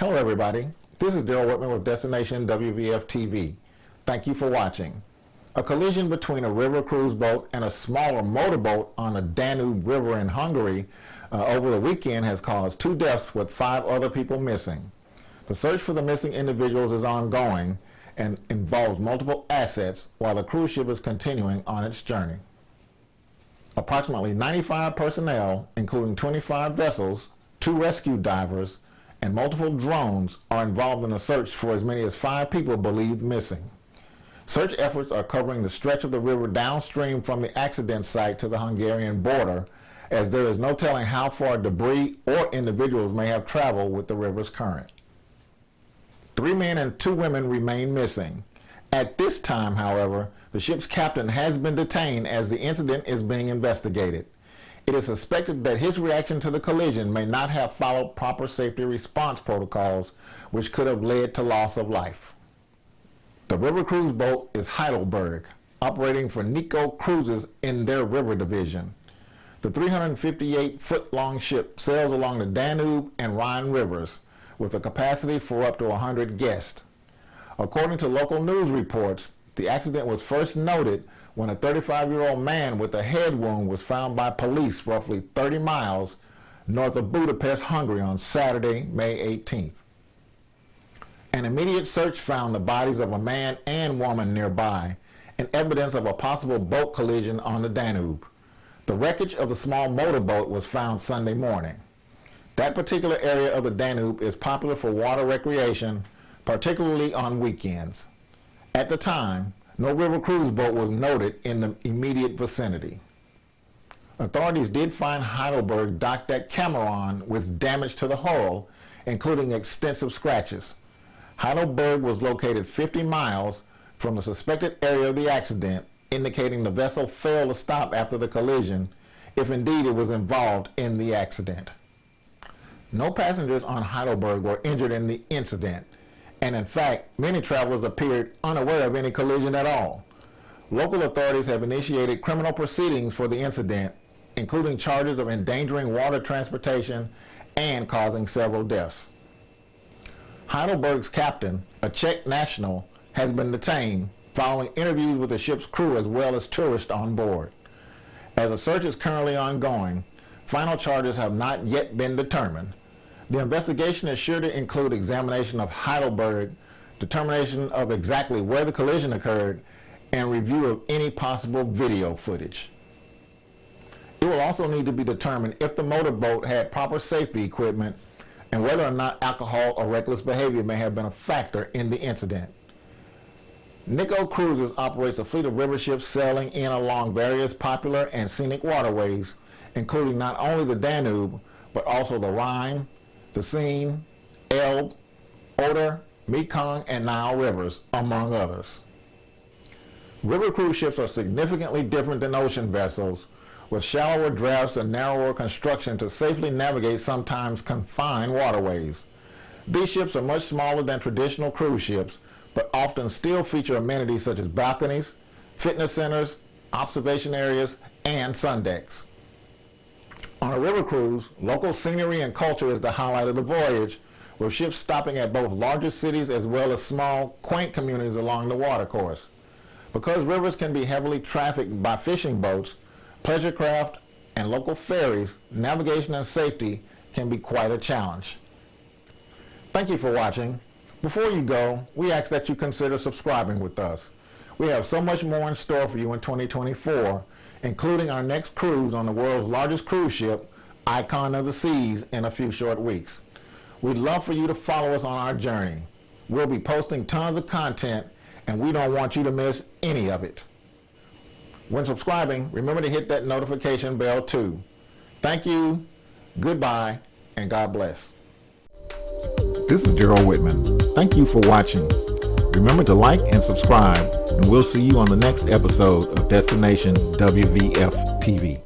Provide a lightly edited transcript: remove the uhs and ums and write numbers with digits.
Hello everybody, this is Daryl Whitman with DestinationWVFTV. Thank you for watching. A collision between a river cruise boat and a smaller motorboat on the Danube River in Hungary over the weekend has caused 2 deaths with 5 other people missing. The search for the missing individuals is ongoing and involves multiple assets while the cruise ship is continuing on its journey. Approximately 95 personnel, including 25 vessels, 2 rescue divers, and multiple drones are involved in the search for as many as 5 people believed missing. Search efforts are covering the stretch of the river downstream from the accident site to the Hungarian border, as there is no telling how far debris or individuals may have traveled with the river's current. 3 men and 2 women remain missing. At this time, however, the ship's captain has been detained as the incident is being investigated. It is suspected that his reaction to the collision may not have followed proper safety response protocols, which could have led to loss of life. The river cruise boat is Heidelberg, operating for Nico Cruises in their river division. The 358-foot-long ship sails along the Danube and Rhine rivers with a capacity for up to 100 guests. According to local news reports, the accident was first noted when a 35-year-old man with a head wound was found by police roughly 30 miles north of Budapest, Hungary on Saturday, May 18th. An immediate search found the bodies of a man and woman nearby and evidence of a possible boat collision on the Danube. The wreckage of the small motorboat was found Sunday morning. That particular area of the Danube is popular for water recreation, particularly on weekends. At the time, no river cruise boat was noted in the immediate vicinity. Authorities did find Heidelberg docked at Cameron with damage to the hull, including extensive scratches. Heidelberg was located 50 miles from the suspected area of the accident, indicating the vessel failed to stop after the collision, if indeed it was involved in the accident. No passengers on Heidelberg were injured in the incident, and in fact, many travelers appeared unaware of any collision at all. Local authorities have initiated criminal proceedings for the incident, including charges of endangering water transportation and causing several deaths. Heidelberg's captain, a Czech national, has been detained following interviews with the ship's crew as well as tourists on board. As the search is currently ongoing, final charges have not yet been determined. The investigation is sure to include examination of Heidelberg, determination of exactly where the collision occurred, and review of any possible video footage. It will also need to be determined if the motorboat had proper safety equipment and whether or not alcohol or reckless behavior may have been a factor in the incident. Nico Cruises operates a fleet of river ships sailing in along various popular and scenic waterways, including not only the Danube, but also the Rhine, the Seine, Elbe, Oder, Mekong, and Nile rivers, among others. River cruise ships are significantly different than ocean vessels, with shallower drafts and narrower construction to safely navigate sometimes confined waterways. These ships are much smaller than traditional cruise ships, but often still feature amenities such as balconies, fitness centers, observation areas, and sun decks. On a river cruise, local scenery and culture is the highlight of the voyage, with ships stopping at both larger cities as well as small, quaint communities along the watercourse. Because rivers can be heavily trafficked by fishing boats, pleasure craft, and local ferries, navigation and safety can be quite a challenge. Thank you for watching. Before you go, we ask that you consider subscribing with us. We have so much more in store for you in 2024, including our next cruise on the world's largest cruise ship, Icon of the Seas, in a few short weeks. We'd love for you to follow us on our journey. We'll be posting tons of content, and we don't want you to miss any of it. When subscribing, remember to hit that notification bell too. Thank you, goodbye, and God bless. This is Daryl Whitman. Thank you for watching. Remember to like and subscribe, and we'll see you on the next episode of Destination WVF TV.